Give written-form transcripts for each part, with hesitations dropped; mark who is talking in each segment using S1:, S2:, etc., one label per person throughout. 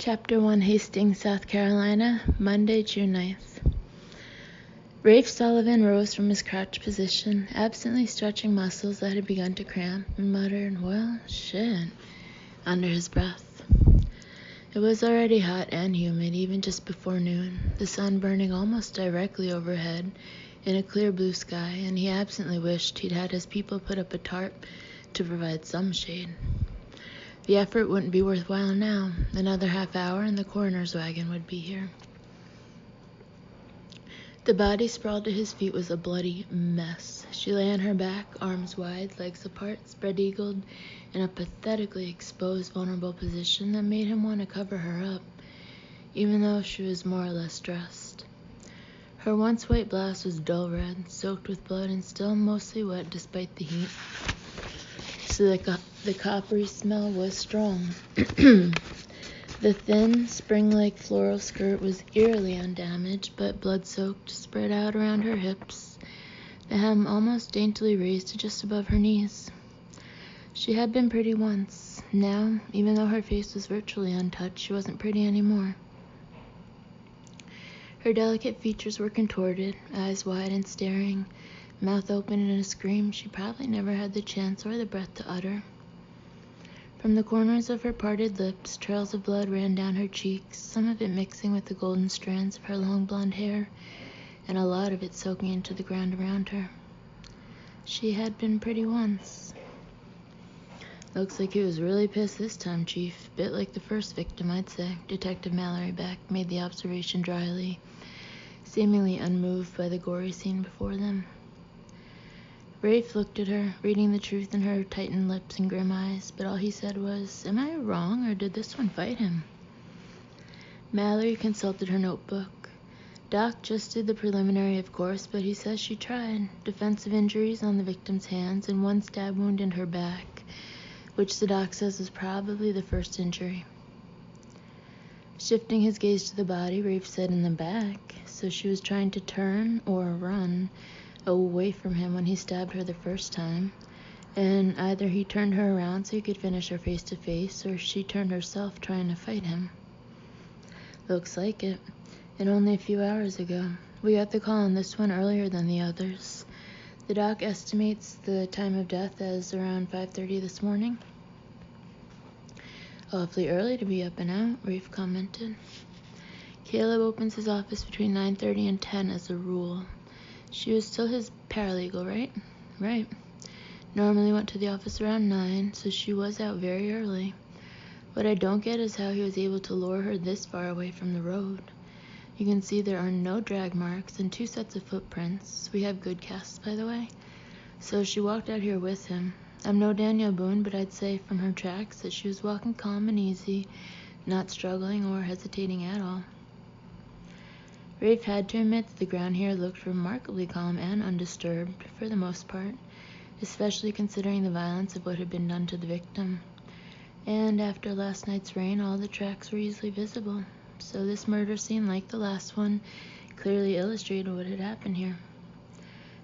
S1: Chapter 1, Hastings, South Carolina, Monday, June 9th. Rafe Sullivan rose from his crouched position, absently stretching muscles that had begun to cramp, and muttered, "Well, shit," under his breath. It was already hot and humid, even just before noon, the sun burning almost directly overhead in a clear blue sky, and he absently wished he'd had his people put up a tarp to provide some shade. The effort wouldn't be worthwhile now. Another half hour and the coroner's wagon would be here. The body sprawled at his feet was a bloody mess. She lay on her back, arms wide, legs apart, spread-eagled, in a pathetically exposed, vulnerable position that made him want to cover her up, even though she was more or less dressed. Her once white blouse was dull red, soaked with blood, and still mostly wet despite the heat. So the coppery smell was strong. The thin, spring-like floral skirt was eerily undamaged, but blood-soaked, spread out around her hips, the hem almost daintily raised to just above her knees. She had been pretty once. Now, even though her face was virtually untouched, she wasn't pretty anymore. Her delicate features were contorted, eyes wide and staring, mouth open in a scream she probably never had the chance or the breath to utter. From the corners of her parted lips, trails of blood ran down her cheeks, some of it mixing with the golden strands of her long blonde hair, and a lot of it soaking into the ground around her. She had been pretty once. "Looks like he was really pissed this time, Chief. Bit like the first victim, I'd say." Detective Mallory Beck made the observation dryly, seemingly unmoved by the gory scene before them. Rafe looked at her, reading the truth in her tightened lips and grim eyes, but all he said was, "Am I wrong, or did this one fight him?" Mallory consulted her notebook. "Doc just did the preliminary, of course, but he says she tried. Defensive injuries on the victim's hands and one stab wound in her back, which the doc says was probably the first injury." Shifting his gaze to the body, Rafe said, "In the back, so she was trying to turn or run away from him when he stabbed her the first time, and either he turned her around so he could finish her face to face, or she turned herself trying to fight him." "Looks like it. And only a few hours ago. We got the call on this one earlier than the others. The doc estimates the time of death as around 5:30 this morning." "Awfully early to be up and out," Rafe commented. "Caleb opens his office between 9:30 and 10 as a rule. She was still his paralegal, right?" "Right. Normally went to the office around 9, so she was out very early. What I don't get is how he was able to lure her this far away from the road. You can see there are no drag marks and 2 sets of footprints. We have good casts, by the way. So she walked out here with him. I'm no Danielle Boone, but I'd say from her tracks that she was walking calm and easy, not struggling or hesitating at all." Rafe had to admit that the ground here looked remarkably calm and undisturbed, for the most part, especially considering the violence of what had been done to the victim. And after last night's rain, all the tracks were easily visible, so this murder scene, like the last one, clearly illustrated what had happened here.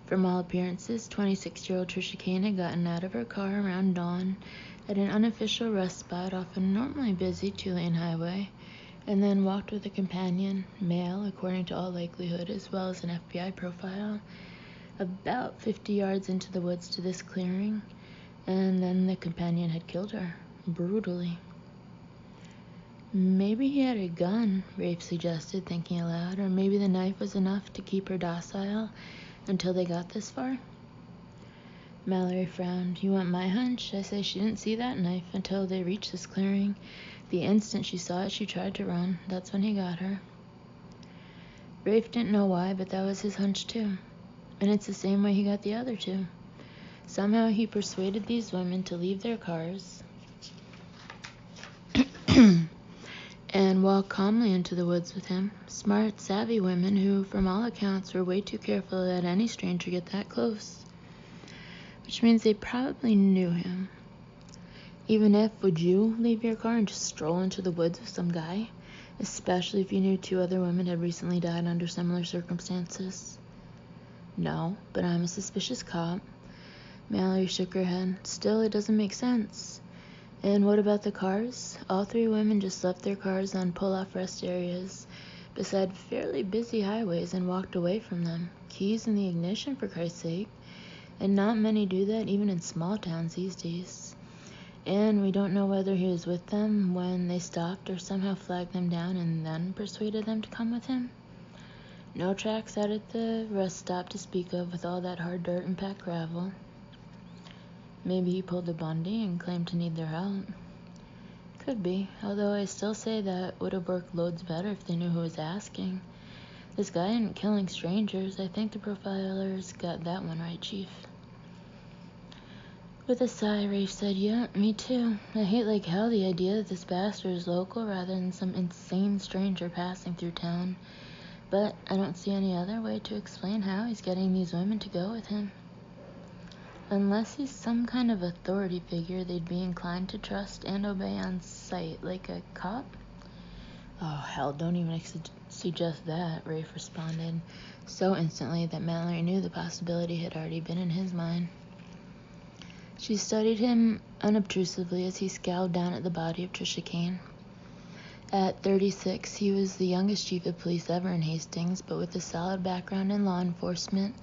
S1: From all appearances, 26-year-old Trisha Kane had gotten out of her car around dawn at an unofficial rest spot off a normally busy 2-lane highway, and then walked with a companion, male according to all likelihood, as well as an FBI profile, about 50 yards into the woods to this clearing, and then the companion had killed her, brutally. "Maybe he had a gun," Rafe suggested, thinking aloud, "or maybe the knife was enough to keep her docile until they got this far." Mallory frowned. "You want my hunch? I say she didn't see that knife until they reached this clearing. The instant she saw it, she tried to run. That's when he got her." Rafe didn't know why, but that was his hunch too. And it's the same way he got the other two. Somehow he persuaded these women to leave their cars and walk calmly into the woods with him. Smart, savvy women who, from all accounts, were way too careful to let any stranger get that close. Which means they probably knew him. Even if, would you leave your car and just stroll into the woods with some guy? Especially if you knew 2 other women had recently died under similar circumstances. "No, but I'm a suspicious cop." Mallory shook her head. "Still, it doesn't make sense. And what about the cars? All three women just left their cars on pull-off rest areas beside fairly busy highways and walked away from them. Keys in the ignition, for Christ's sake. And not many do that, even in small towns these days. And we don't know whether he was with them when they stopped or somehow flagged them down and then persuaded them to come with him. No tracks out at the rest stop to speak of with all that hard dirt and packed gravel. Maybe he pulled a Bundy and claimed to need their help. Could be, although I still say that would have worked loads better if they knew who was asking. This guy isn't killing strangers. I think the profilers got that one right, Chief. With a sigh, Rafe said, "Yeah, me too. I hate like hell the idea that this bastard is local rather than some insane stranger passing through town. But I don't see any other way to explain how he's getting these women to go with him. Unless he's some kind of authority figure they'd be inclined to trust and obey on sight, like a cop." "Oh, hell, don't even suggest that," Rafe responded, so instantly that Mallory knew the possibility had already been in his mind. She studied him unobtrusively as he scowled down at the body of Trisha Kane. At 36, he was the youngest chief of police ever in Hastings, but with a solid background in law enforcement,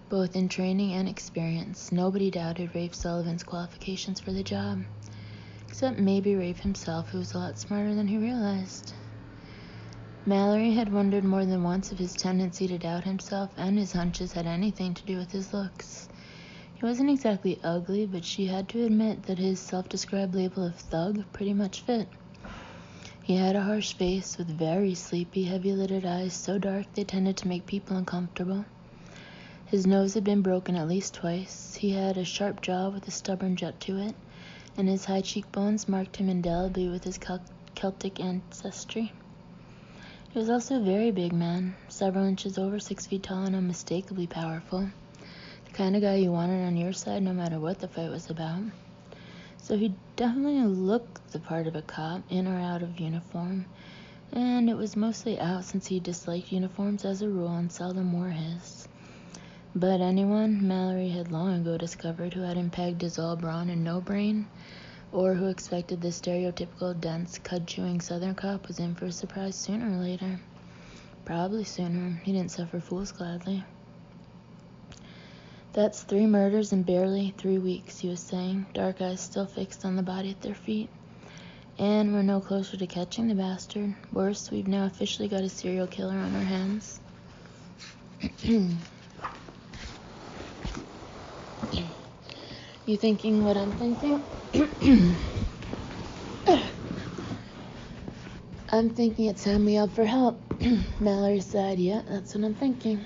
S1: both in training and experience. Nobody doubted Rafe Sullivan's qualifications for the job, except maybe Rafe himself, who was a lot smarter than he realized. Mallory had wondered more than once if his tendency to doubt himself and his hunches had anything to do with his looks. He wasn't exactly ugly, but she had to admit that his self-described label of thug pretty much fit. He had a harsh face with very sleepy, heavy-lidded eyes so dark they tended to make people uncomfortable. His nose had been broken at least twice. He had a sharp jaw with a stubborn jut to it, and his high cheekbones marked him indelibly with his Celtic ancestry. He was also a very big man, several inches over 6 feet tall and unmistakably powerful. The kind of guy you wanted on your side no matter what the fight was about. So he definitely looked the part of a cop, in or out of uniform, and it was mostly out since he disliked uniforms as a rule and seldom wore his. But anyone Mallory had long ago discovered who had him pegged as all brawn and no brain, or who expected the stereotypical dense, cud-chewing southern cop was in for a surprise sooner or later. Probably sooner. He didn't suffer fools gladly. "That's 3 murders in barely 3 weeks, he was saying, dark eyes still fixed on the body at their feet. "And we're no closer to catching the bastard. Worse, we've now officially got a serial killer on our hands." You thinking what I'm thinking? "I'm thinking it's time we yelled for help." Mallory sighed. "Yeah, that's what I'm thinking."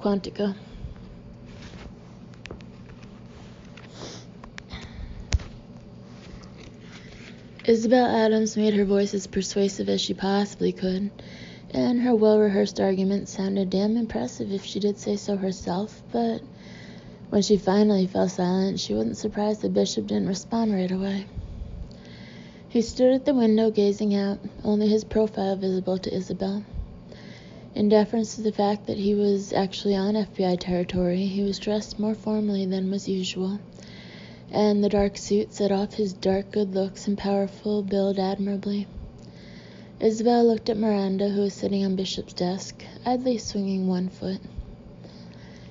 S1: Quantico. Isabel Adams made her voice as persuasive as she possibly could, and her well-rehearsed argument sounded damn impressive if she did say so herself, but when she finally fell silent, she wasn't surprised the bishop didn't respond right away. He stood at the window gazing out, only his profile visible to Isabel. In deference to the fact that he was actually on FBI territory, he was dressed more formally than was usual, and the dark suit set off his dark good looks and powerful build admirably. Isabel looked at Miranda, who was sitting on Bishop's desk, idly swinging one foot.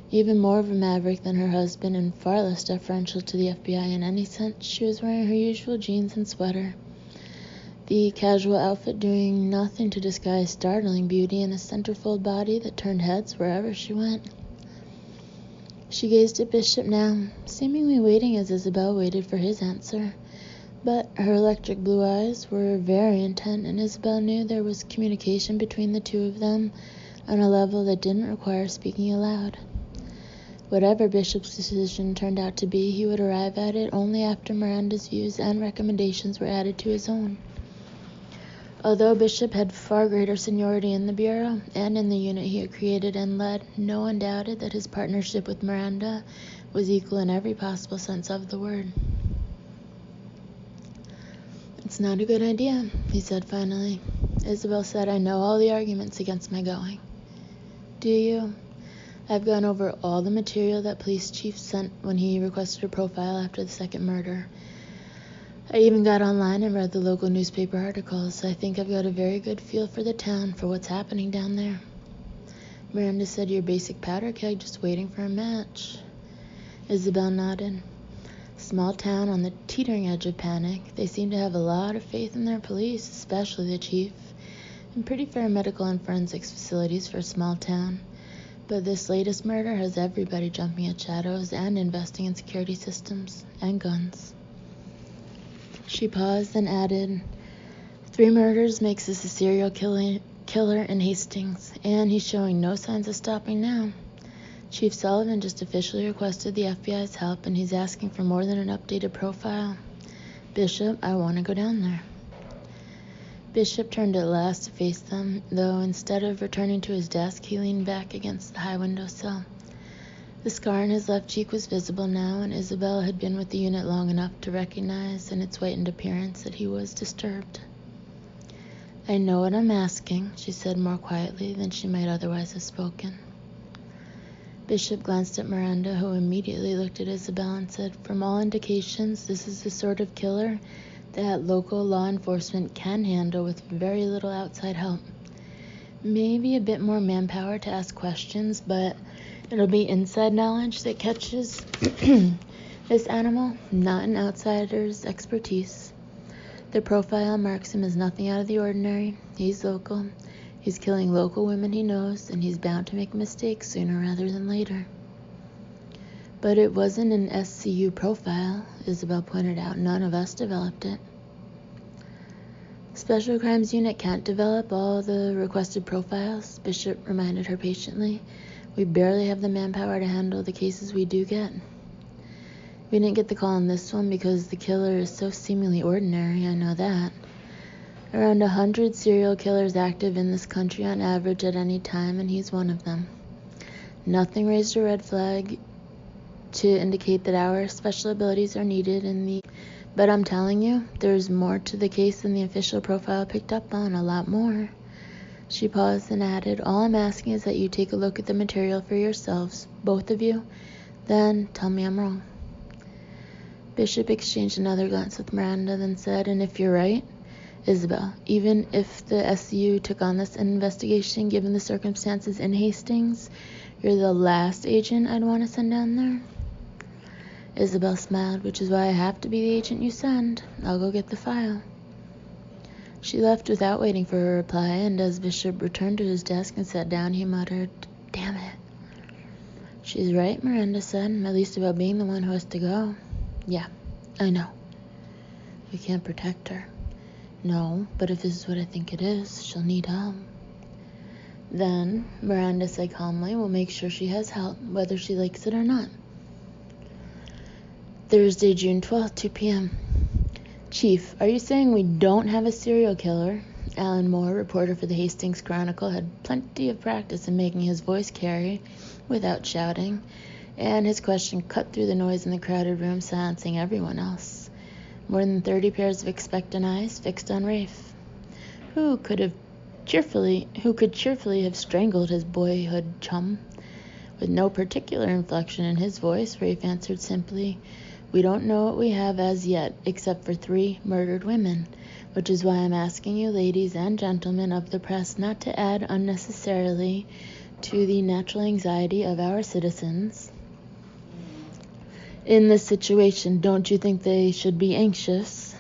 S1: Even more of a maverick than her husband and far less deferential to the FBI in any sense, she was wearing her usual jeans and sweater, the casual outfit doing nothing to disguise startling beauty in a centerfold body that turned heads wherever she went. She gazed at Bishop now, seemingly waiting as Isabel waited for his answer, but her electric blue eyes were very intent, and Isabel knew there was communication between the two of them on a level that didn't require speaking aloud. Whatever Bishop's decision turned out to be, he would arrive at it only after Miranda's views and recommendations were added to his own. Although Bishop had far greater seniority in the Bureau and in the unit he had created and led, no one doubted that his partnership with Miranda was equal in every possible sense of the word. "It's not a good idea," he said finally. Isabel said, "I know all the arguments against my going." "Do you?" I've gone over all the material that police chief sent when he requested a profile after the second murder. I even got online and read the local newspaper articles. I think I've got a very good feel for the town, for what's happening down there. Miranda said, your basic powder keg, just waiting for a match. Isabel nodded. Small town on the teetering edge of panic. They seem to have a lot of faith in their police, especially the chief, and pretty fair medical and forensics facilities for a small town. But this latest murder has everybody jumping at shadows and investing in security systems and guns. She paused and added, 3 murders makes this a serial killer in Hastings, and he's showing no signs of stopping now. Chief Sullivan just officially requested the FBI's help, and he's asking for more than an updated profile. Bishop, I want to go down there. Bishop turned at last to face them, though instead of returning to his desk, he leaned back against the high windowsill. The scar on his left cheek was visible now, and Isabel had been with the unit long enough to recognize in its whitened appearance that he was disturbed. I know what I'm asking, she said more quietly than she might otherwise have spoken. Bishop glanced at Miranda, who immediately looked at Isabel and said, from all indications, this is the sort of killer that local law enforcement can handle with very little outside help. Maybe a bit more manpower to ask questions, but it'll be inside knowledge that catches this animal, not an outsider's expertise. The profile marks him as nothing out of the ordinary. He's local. He's killing local women he knows, and he's bound to make mistakes sooner rather than later. But it wasn't an SCU profile, Isabel pointed out. None of us developed it. Special Crimes Unit can't develop all the requested profiles, Bishop reminded her patiently. We barely have the manpower to handle the cases we do get. We didn't get the call on this one because the killer is so seemingly ordinary, I know that. Around 100 serial killers active in this country on average at any time, and he's one of them. Nothing raised a red flag to indicate that our special abilities are needed but I'm telling you, there's more to the case than the official profile picked up on, a lot more. She paused and added, all I'm asking is that you take a look at the material for yourselves, both of you, then tell me I'm wrong. Bishop exchanged another glance with Miranda, then said, and if you're right, Isabel, even if the SCU took on this investigation, given the circumstances in Hastings, you're the last agent I'd want to send down there. Isabel smiled, which is why I have to be the agent you send. I'll go get the file. She left without waiting for her reply, and as Bishop returned to his desk and sat down, he muttered, damn it. She's right, Miranda said, at least about being the one who has to go. Yeah, I know. We can't protect her. No, but if this is what I think it is, she'll need help. Then, Miranda said calmly, we'll make sure she has help, whether she likes it or not. Thursday, June 12th, 2 p.m. Chief, are you saying we don't have a serial killer? Alan Moore, reporter for the Hastings Chronicle, had plenty of practice in making his voice carry without shouting, and his question cut through the noise in the crowded room, silencing everyone else. More than 30 pairs of expectant eyes fixed on Rafe, who could cheerfully have strangled his boyhood chum. With no particular inflection in his voice, Rafe answered simply, we don't know what we have as yet, except for 3 murdered women, which is why I'm asking you ladies and gentlemen of the press not to add unnecessarily to the natural anxiety of our citizens. In this situation, don't you think they should be anxious?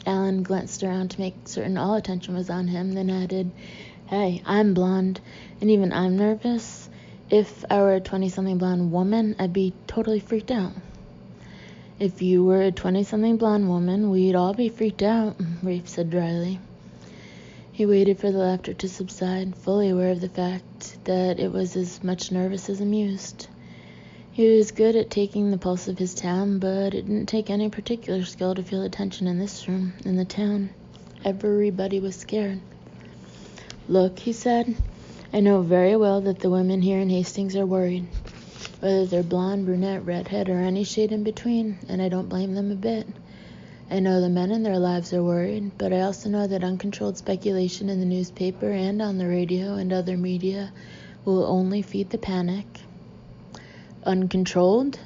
S1: Alan glanced around to make certain all attention was on him, then added, hey, I'm blonde, and even I'm nervous. If I were a 20-something blonde woman, I'd be totally freaked out. If you were a 20-something blonde woman, we'd all be freaked out, Rafe said dryly. He waited for the laughter to subside, fully aware of the fact that it was as much nervous as amused. He was good at taking the pulse of his town, but it didn't take any particular skill to feel the tension in this room, in the town. Everybody was scared. Look, he said, I know very well that the women here in Hastings are worried. Whether they're blonde, brunette, redhead, or any shade in between, and I don't blame them a bit. I know the men in their lives are worried, but I also know that uncontrolled speculation in the newspaper and on the radio and other media will only feed the panic. Uncontrolled?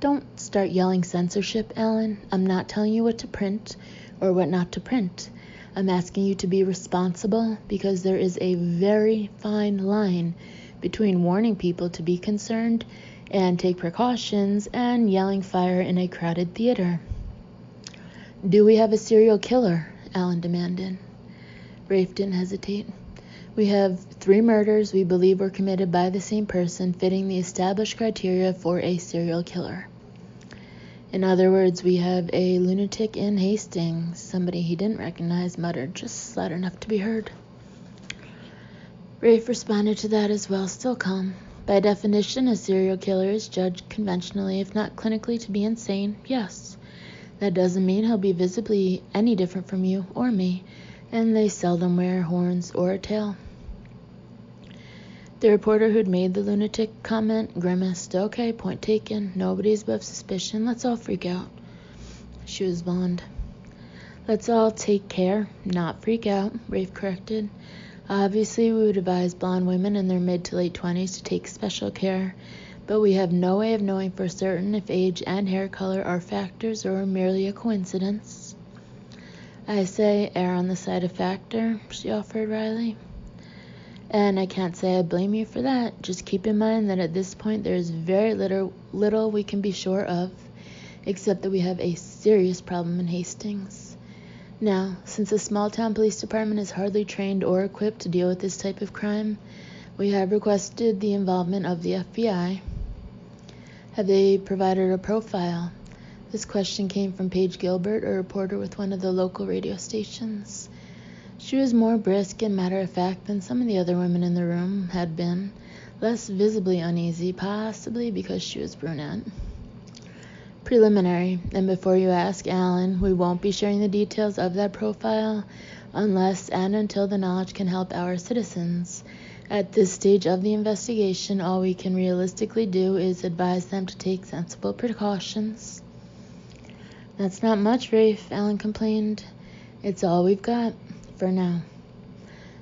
S1: Don't start yelling censorship, Alan. I'm not telling you what to print or what not to print. I'm asking you to be responsible because there is a very fine line between warning people to be concerned and take precautions and yelling fire in a crowded theater. Do we have a serial killer? Alan demanded. Rafe didn't hesitate. We have 3 murders we believe were committed by the same person, fitting the established criteria for a serial killer. In other words, we have a lunatic in Hastings. Somebody he didn't recognize muttered just loud enough to be heard. Rafe responded to that as well, still calm. By definition, a serial killer is judged conventionally, if not clinically, to be insane, yes. That doesn't mean he'll be visibly any different from you or me, and they seldom wear horns or a tail. The reporter who'd made the lunatic comment grimaced. Okay, point taken. Nobody's above suspicion. Let's all freak out. She was blonde. Let's all take care, not freak out, Rafe corrected. Obviously, we would advise blonde women in their mid to late 20s to take special care, but we have no way of knowing for certain if age and hair color are factors or merely a coincidence. I say err on the side of factor, she offered wryly. And I can't say I blame you for that. Just keep in mind that at this point there is very little we can be sure of, except that we have a serious problem in Hastings. Now, since the small-town police department is hardly trained or equipped to deal with this type of crime, we have requested the involvement of the FBI. Have they provided a profile? This question came from Paige Gilbert, a reporter with one of the local radio stations. She was more brisk and matter-of-fact than some of the other women in the room had been, less visibly uneasy, possibly because she was brunette. Preliminary, and before you ask, Alan, we won't be sharing the details of that profile unless and until the knowledge can help our citizens. At this stage of the investigation, all we can realistically do is advise them to take sensible precautions. That's not much, Rafe, Alan complained. It's all we've got. For now.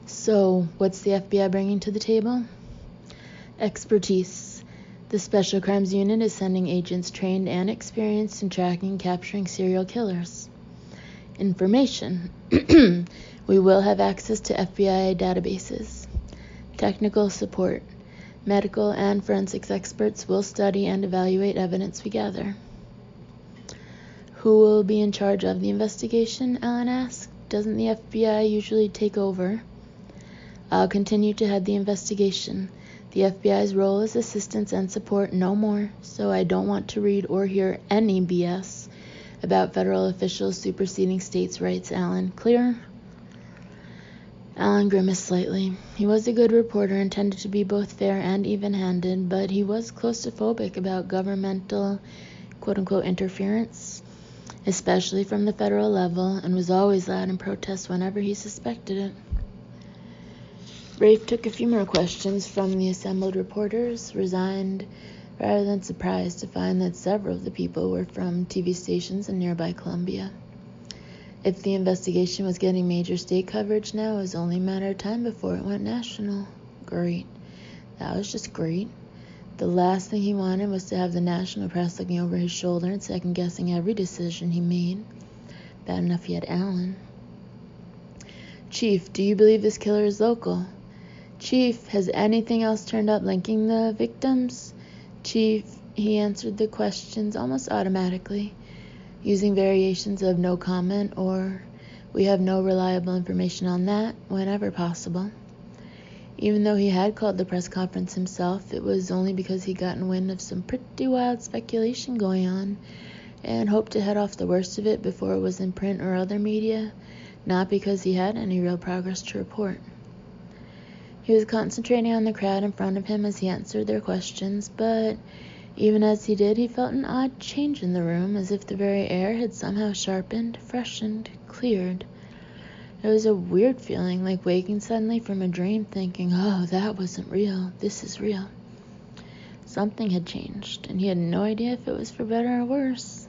S1: So, what's the FBI bringing to the table? Expertise. The Special Crimes Unit is sending agents trained and experienced in tracking and capturing serial killers. Information. We will have access to FBI databases. Technical support. Medical and forensics experts will study and evaluate evidence we gather. Who will be in charge of the investigation? Alan asked. Doesn't the FBI usually take over? I'll continue to head the investigation. The FBI's role is assistance and support, no more, so I don't want to read or hear any BS about federal officials superseding states' rights, Alan. Clear? Alan grimaced slightly. He was a good reporter, intended to be both fair and even-handed, but he was claustrophobic about governmental, quote-unquote, interference, especially from the federal level, and was always loud in protest whenever he suspected it. Rafe took a few more questions from the assembled reporters, resigned rather than surprised to find that several of the people were from TV stations in nearby Columbia. If the investigation was getting major state coverage now, it was only a matter of time before it went national. Great. That was just great. The last thing he wanted was to have the national press looking over his shoulder and second-guessing every decision he made. Bad enough he had Alan. Chief, do you believe this killer is local? Chief, has anything else turned up linking the victims? Chief, he answered the questions almost automatically, using variations of no comment or we have no reliable information on that whenever possible. Even though he had called the press conference himself, it was only because he'd gotten wind of some pretty wild speculation going on and hoped to head off the worst of it before it was in print or other media, not because he had any real progress to report. He was concentrating on the crowd in front of him as he answered their questions, but even as he did, he felt an odd change in the room, as if the very air had somehow sharpened, freshened, cleared. It was a weird feeling, like waking suddenly from a dream thinking, oh, that wasn't real, this is real. Something had changed, and he had no idea if it was for better or worse.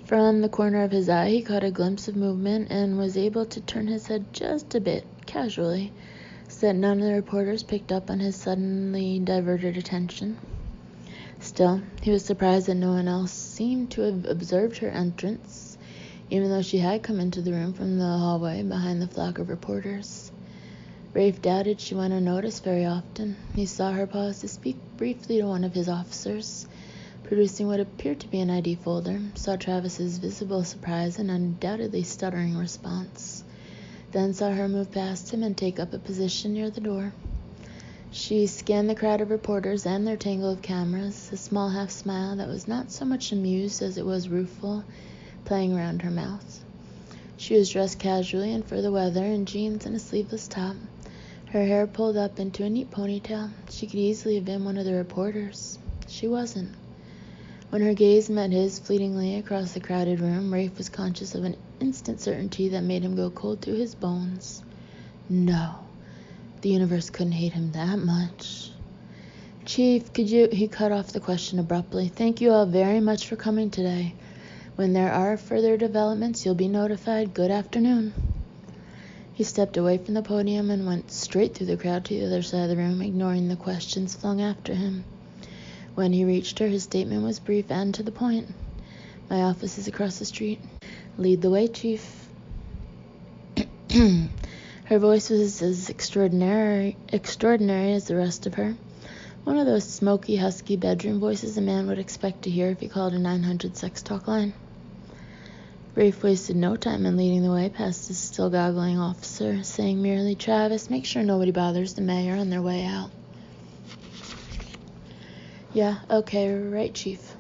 S1: From the corner of his eye, he caught a glimpse of movement and was able to turn his head just a bit, casually, so that none of the reporters picked up on his suddenly diverted attention. Still, he was surprised that no one else seemed to have observed her entrance, even though she had come into the room from the hallway behind the flock of reporters. Rafe doubted she went unnoticed very often. He saw her pause to speak briefly to one of his officers, producing what appeared to be an ID folder, saw Travis's visible surprise and undoubtedly stuttering response, then saw her move past him and take up a position near the door. She scanned the crowd of reporters and their tangle of cameras, a small half-smile that was not so much amused as it was rueful, playing around her mouth. She was dressed casually and for the weather in jeans and a sleeveless top, her hair pulled up into a neat ponytail. She could easily have been one of the reporters. She wasn't. When her gaze met his fleetingly across the crowded room, Rafe was conscious of an instant certainty that made him go cold to his bones. No, the universe couldn't hate him that much. Chief, could you... He cut off the question abruptly. Thank you all very much for coming today. When there are further developments, you'll be notified. Good afternoon. He stepped away from the podium and went straight through the crowd to the other side of the room, ignoring the questions flung after him. When he reached her, his statement was brief and to the point. My office is across the street. Lead the way, Chief. Her voice was as extraordinary as the rest of her. One of those smoky, husky bedroom voices a man would expect to hear if he called a 900 sex talk line. Rafe wasted no time in leading the way past his still goggling officer, saying merely, Travis, make sure nobody bothers the mayor on their way out. Yeah, okay, right, Chief.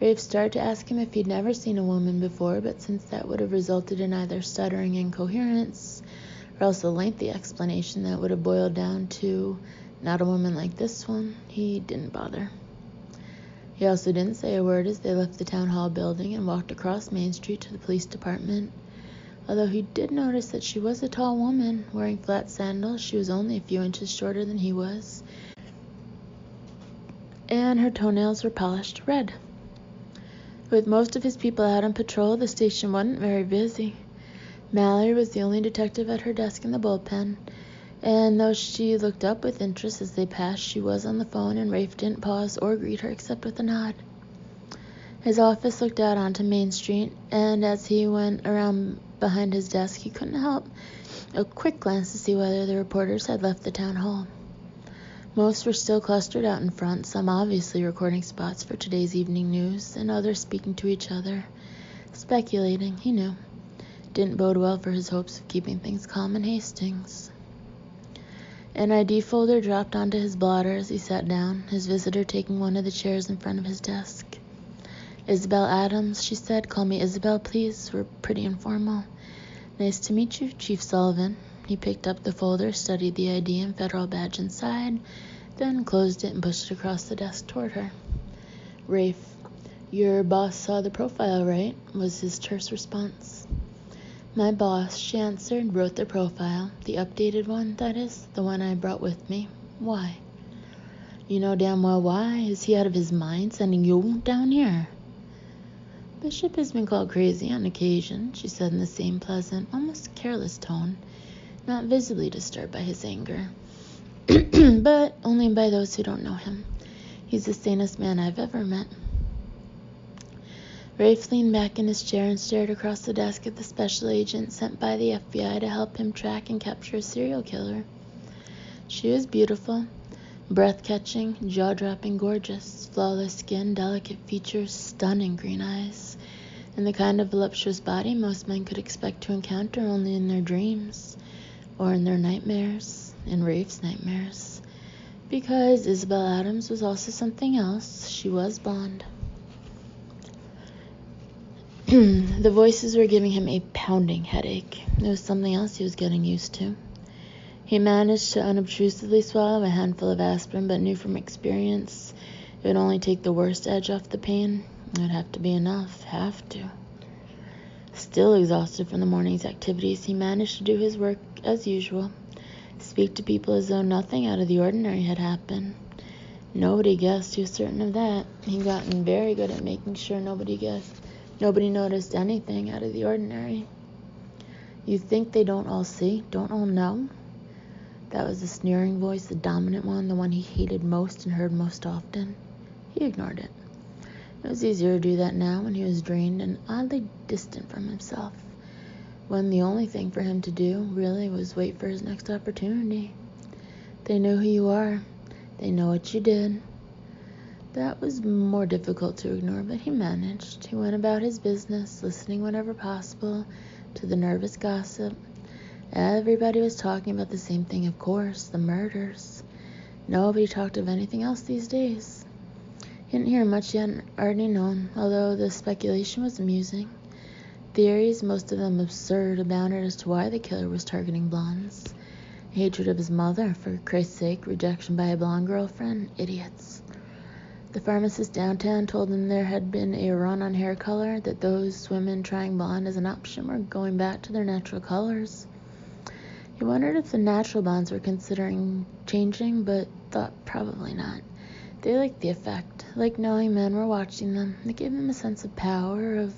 S1: Rafe started to ask him if he'd never seen a woman before, but since that would have resulted in either stuttering incoherence or else a lengthy explanation that would have boiled down to not a woman like this one, he didn't bother. He also didn't say a word as they left the town hall building and walked across Main Street to the police department. Although he did notice that she was a tall woman, wearing flat sandals. She was only a few inches shorter than he was, and her toenails were polished red. With most of his people out on patrol, the station wasn't very busy. Mallory was the only detective at her desk in the bullpen, and though she looked up with interest as they passed, she was on the phone, and Rafe didn't pause or greet her except with a nod. His office looked out onto Main Street, and as he went around behind his desk, he couldn't help a quick glance to see whether the reporters had left the town hall. Most were still clustered out in front, some obviously recording spots for today's evening news, and others speaking to each other, speculating, he knew. Didn't bode well for his hopes of keeping things calm in Hastings. An ID folder dropped onto his blotter as he sat down, his visitor taking one of the chairs in front of his desk. Isabel Adams, she said. Call me Isabel, please. We're pretty informal. Nice to meet you, Chief Sullivan. He picked up the folder, studied the ID and federal badge inside, then closed it and pushed it across the desk toward her. Rafe, your boss saw the profile, right? Was his terse response. My boss, she answered, wrote the profile. The updated one, that is, the one I brought with me. Why? You know damn well why. Is he out of his mind sending you down here? Bishop has been called crazy on occasion, she said in the same pleasant, almost careless tone, not visibly disturbed by his anger. But only by those who don't know him. He's the sanest man I've ever met. Rafe leaned back in his chair and stared across the desk at the special agent sent by the FBI to help him track and capture a serial killer. She was beautiful, breath-catching, jaw-dropping gorgeous, flawless skin, delicate features, stunning green eyes, and the kind of voluptuous body most men could expect to encounter only in their dreams, or in their nightmares, in Rafe's nightmares. Because Isabel Adams was also something else. She was blonde. The voices were giving him a pounding headache. It was something else he was getting used to. He managed to unobtrusively swallow a handful of aspirin, but knew from experience it would only take the worst edge off the pain. It would have to be enough. Have to. Still exhausted from the morning's activities, he managed to do his work as usual. Speak to people as though nothing out of the ordinary had happened. Nobody guessed, he was certain of that. He'd gotten very good at making sure nobody guessed. Nobody noticed anything out of the ordinary. You think they don't all see? Don't all know? That was the sneering voice, the dominant one, the one he hated most and heard most often. He ignored it. It was easier to do that now when he was drained and oddly distant from himself, when the only thing for him to do, really, was wait for his next opportunity. They know who you are. They know what you did. That was more difficult to ignore, but he managed. He went about his business, listening whenever possible to the nervous gossip. Everybody was talking about the same thing, of course, the murders. Nobody talked of anything else these days. He didn't hear much yet already known, although the speculation was amusing. Theories, most of them absurd, abounded as to why the killer was targeting blondes. Hatred of his mother, for Christ's sake, rejection by a blonde girlfriend, idiots. The pharmacist downtown told him there had been a run on hair color, that those women trying blonde as an option were going back to their natural colors. He wondered if the natural blondes were considering changing, but thought probably not. They liked the effect, like knowing men were watching them. It gave them a sense of power, of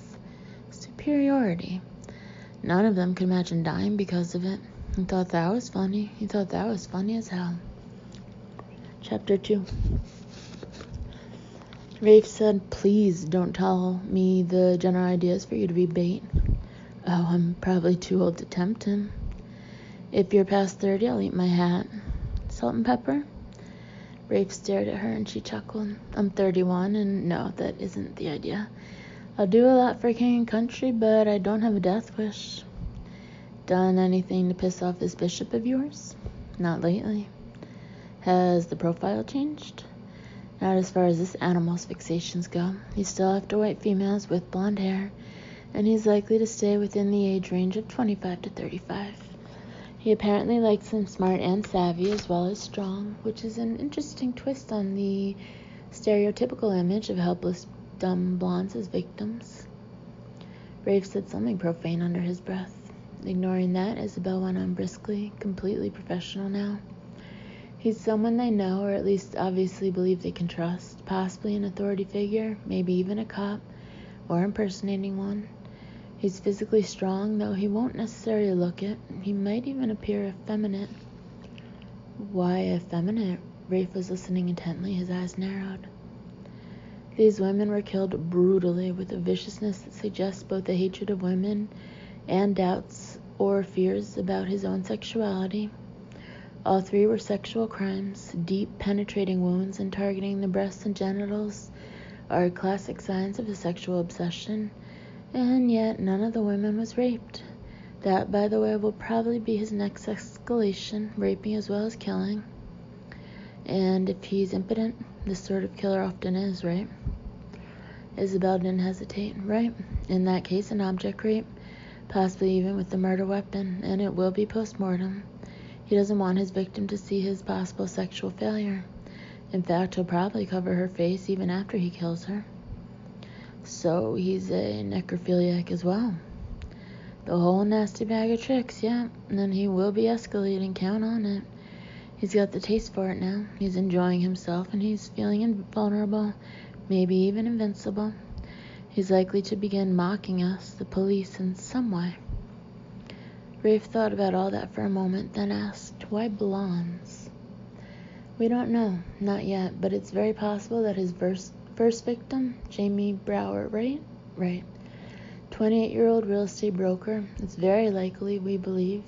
S1: superiority. None of them could imagine dying because of it. He thought that was funny. He thought that was funny as hell. Chapter 2. Rafe said, "Please don't tell me the general ideas for you to be bait." "Oh, I'm probably too old to tempt him." "If you're past 30, I'll eat my hat." "Salt and pepper?" Rafe stared at her and she chuckled. "I'm 31 and no, that isn't the idea. I'll do a lot for king and country, but I don't have a death wish." "Done anything to piss off this bishop of yours?" "Not lately." "Has the profile changed?" "Not as far as this animal's fixations go. He's still after white females with blonde hair, and he's likely to stay within the age range of 25 to 35. He apparently likes them smart and savvy as well as strong, which is an interesting twist on the stereotypical image of helpless, dumb blondes as victims." Rafe said something profane under his breath. Ignoring that, Isabel went on briskly, completely professional now. "He's someone they know, or at least obviously believe they can trust, possibly an authority figure, maybe even a cop, or impersonating one. He's physically strong, though he won't necessarily look it. He might even appear effeminate." "Why effeminate?" Rafe was listening intently, his eyes narrowed. "These women were killed brutally, with a viciousness that suggests both a hatred of women and doubts or fears about his own sexuality. All three were sexual crimes. Deep, penetrating wounds and targeting the breasts and genitals are classic signs of a sexual obsession, and yet none of the women was raped. That, by the way, will probably be his next escalation, raping as well as killing. And if he's impotent, this sort of killer often is, right?" Isabel didn't hesitate. "Right. In that case, an object rape, possibly even with the murder weapon, and it will be post-mortem. He doesn't want his victim to see his possible sexual failure. In fact, he'll probably cover her face even after he kills her." "So he's a necrophiliac as well." "The whole nasty bag of tricks, yeah. And then he will be escalating, count on it. He's got the taste for it now. He's enjoying himself, and he's feeling invulnerable, maybe even invincible. He's likely to begin mocking us, the police, in some way." Rafe thought about all that for a moment, then asked, "Why blondes?" "We don't know, not yet, but it's very possible that his first victim, Jamie Brower, right? Right. 28-year-old real estate broker. It's very likely, we believe,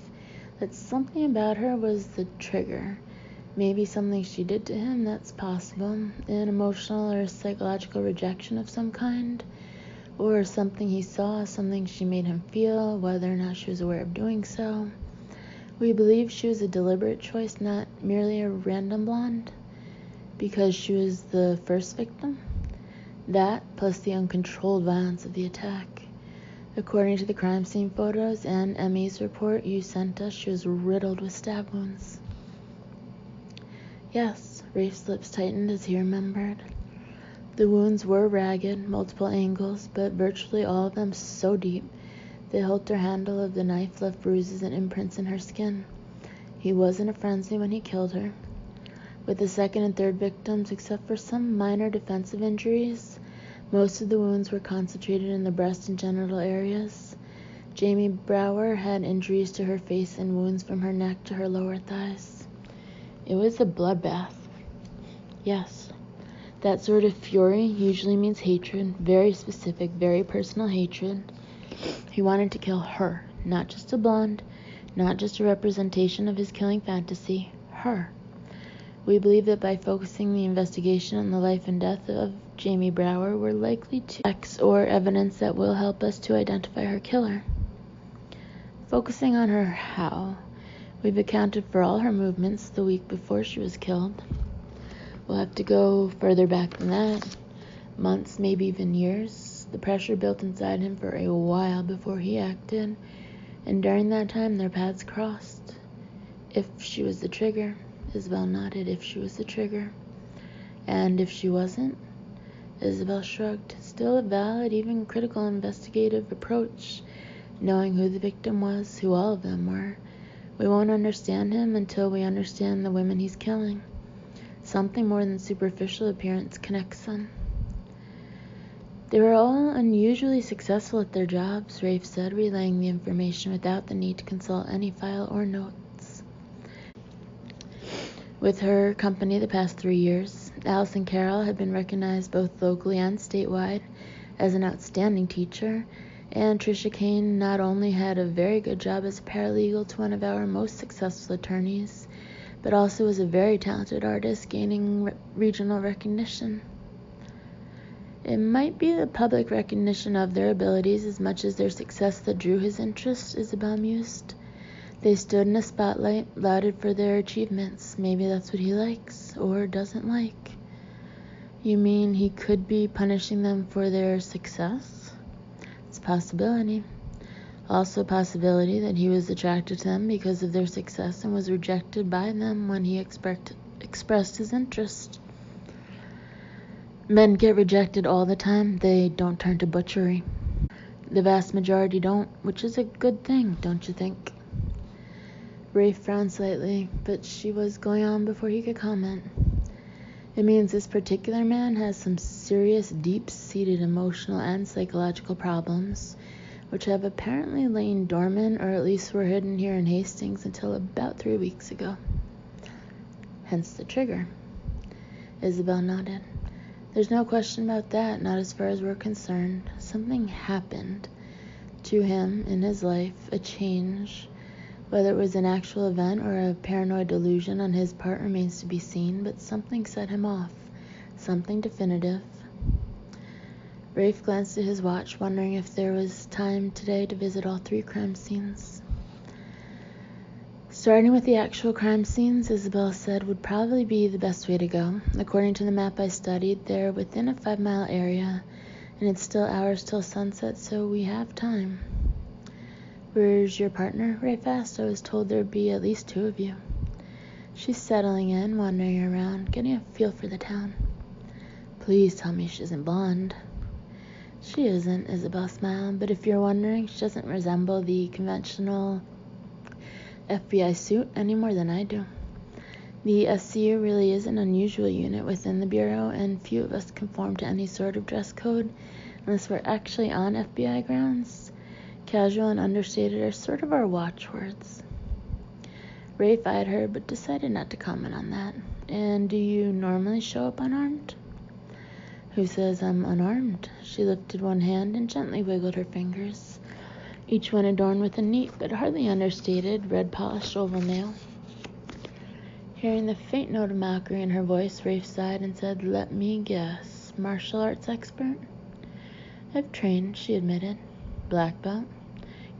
S1: that something about her was the trigger. Maybe something she did to him, that's possible. An emotional or psychological rejection of some kind. Or something he saw, something she made him feel, whether or not she was aware of doing so. We believe she was a deliberate choice, not merely a random blonde. Because she was the first victim? That, plus the uncontrolled violence of the attack. According to the crime scene photos and Emmy's report you sent us, she was riddled with stab wounds." Yes, Rafe's lips tightened as he remembered. The wounds were ragged, multiple angles, but virtually all of them so deep the hilt or handle of the knife left bruises and imprints in her skin. He was in a frenzy when he killed her. With the second and third victims, except for some minor defensive injuries, most of the wounds were concentrated in the breast and genital areas. Jamie Brower had injuries to her face and wounds from her neck to her lower thighs. It was a bloodbath. Yes. That sort of fury usually means hatred, very specific, very personal hatred. He wanted to kill her, not just a blonde, not just a representation of his killing fantasy, her. We believe that by focusing the investigation on the life and death of Jamie Brower, we're likely to facts or evidence that will help us to identify her killer. Focusing on her how, we've accounted for all her movements the week before she was killed. We'll have to go further back than that, months, maybe even years. The pressure built inside him for a while before he acted, and during that time their paths crossed. If she was the trigger, Isabel nodded. If she was the trigger. And if she wasn't, Isabel shrugged. Still a valid, even critical investigative approach, knowing who the victim was, who all of them were. We won't understand him until we understand the women he's killing. Something more than superficial appearance connects them. They were all unusually successful at their jobs, Rafe said, relaying the information without the need to consult any file or notes. With her company the past 3 years, Allison Carroll had been recognized both locally and statewide as an outstanding teacher, and Tricia Kane not only had a very good job as a paralegal to one of our most successful attorneys, but also was a very talented artist, gaining regional recognition. It might be the public recognition of their abilities as much as their success that drew his interest, Isabel mused. They stood in a spotlight, lauded for their achievements. Maybe that's what he likes, or doesn't like. You mean he could be punishing them for their success? It's a possibility. Also a possibility that he was attracted to them because of their success and was rejected by them when he expressed his interest. Men get rejected all the time. They don't turn to butchery. The vast majority don't, which is a good thing, don't you think? Rafe frowned slightly, but she was going on before he could comment. It means this particular man has some serious, deep-seated emotional and psychological problems, which have apparently lain dormant, or at least were hidden here in Hastings until about 3 weeks ago. Hence the trigger. Isabel nodded. There's no question about that, not as far as we're concerned. Something happened to him in his life, a change. Whether it was an actual event or a paranoid delusion on his part remains to be seen, but something set him off, something definitive. Rafe glanced at his watch, wondering if there was time today to visit all 3 crime scenes. Starting with the actual crime scenes, Isabel said, would probably be the best way to go. According to the map I studied, they're within a 5-mile area, and it's still hours till sunset, so we have time. Where's your partner? Rafe asked. I was told there'd be at least 2 of you. She's settling in, wandering around, getting a feel for the town. Please tell me she isn't blonde. She isn't, Isabel smiled, but if you're wondering, she doesn't resemble the conventional FBI suit any more than I do. The SCU really is an unusual unit within the Bureau, and few of us conform to any sort of dress code unless we're actually on FBI grounds. Casual and understated are sort of our watchwords. Rafe eyed her, but decided not to comment on that. And do you normally show up unarmed? Who says I'm unarmed? She lifted one hand and gently wiggled her fingers, each one adorned with a neat but hardly understated red-polished oval nail. Hearing the faint note of mockery in her voice, Rafe sighed and said, Let me guess. Martial arts expert? I've trained, she admitted. Black belt?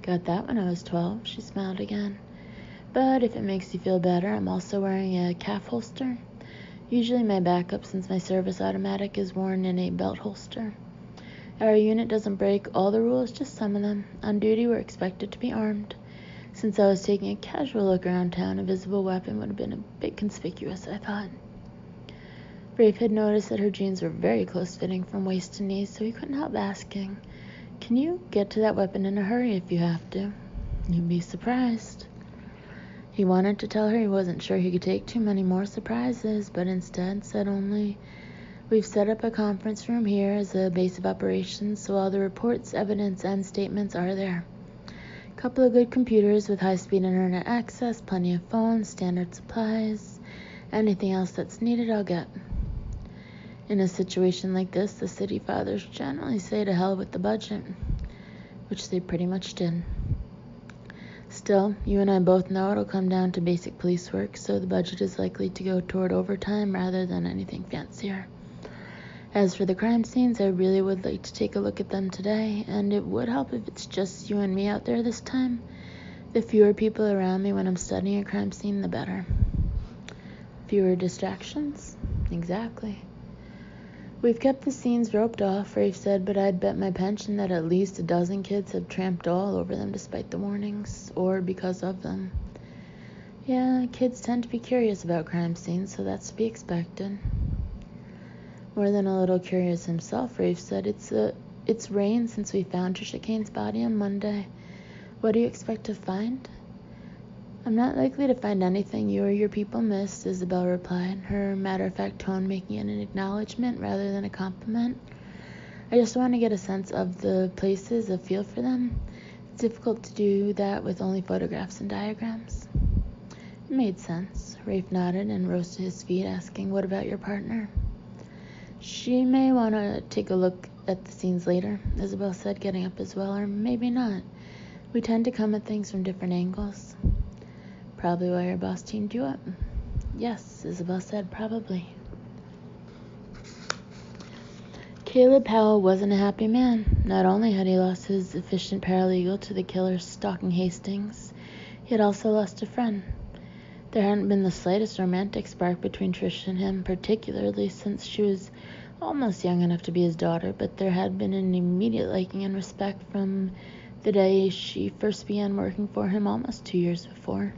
S1: Got that when I was 12, she smiled again. But if it makes you feel better, I'm also wearing a calf holster. Usually my backup, since my service automatic is worn in a belt holster. Our unit doesn't break all the rules, just some of them. On duty, we're expected to be armed. Since I was taking a casual look around town, a visible weapon would have been a bit conspicuous, I thought. Rafe had noticed that her jeans were very close-fitting from waist to knee, so he couldn't help asking, Can you get to that weapon in a hurry if you have to? You'd be surprised. He wanted to tell her he wasn't sure he could take too many more surprises, but instead said only, We've set up a conference room here as a base of operations, so all the reports, evidence, and statements are there. A couple of good computers with high-speed internet access, plenty of phones, standard supplies. Anything else that's needed, I'll get. In a situation like this, the city fathers generally say to hell with the budget, which they pretty much did. Still, you and I both know it'll come down to basic police work, so the budget is likely to go toward overtime rather than anything fancier. As for the crime scenes, I really would like to take a look at them today, and it would help if it's just you and me out there this time. The fewer people around me when I'm studying a crime scene, the better. Fewer distractions? Exactly. We've kept the scenes roped off, Rafe said, but I'd bet my pension that at least a dozen kids have tramped all over them despite the warnings, or because of them. Yeah, kids tend to be curious about crime scenes, so that's to be expected. More than a little curious himself, Rafe said, It's rained since we found Trisha Kane's body on Monday. What do you expect to find? I'm not likely to find anything you or your people missed, Isabel replied, her matter-of-fact tone making it an acknowledgement rather than a compliment. I just want to get a sense of the places, a feel for them. It's difficult to do that with only photographs and diagrams. It made sense. Rafe nodded and rose to his feet, asking, What about your partner? She may want to take a look at the scenes later, Isabel said, getting up as well, or maybe not. We tend to come at things from different angles. Probably why your boss teamed you up. Yes, Isabel said, probably. Caleb Powell wasn't a happy man. Not only had he lost his efficient paralegal to the killer stalking Hastings, he had also lost a friend. There hadn't been the slightest romantic spark between Trish and him, particularly since she was almost young enough to be his daughter, but there had been an immediate liking and respect from the day she first began working for him almost 2 years before.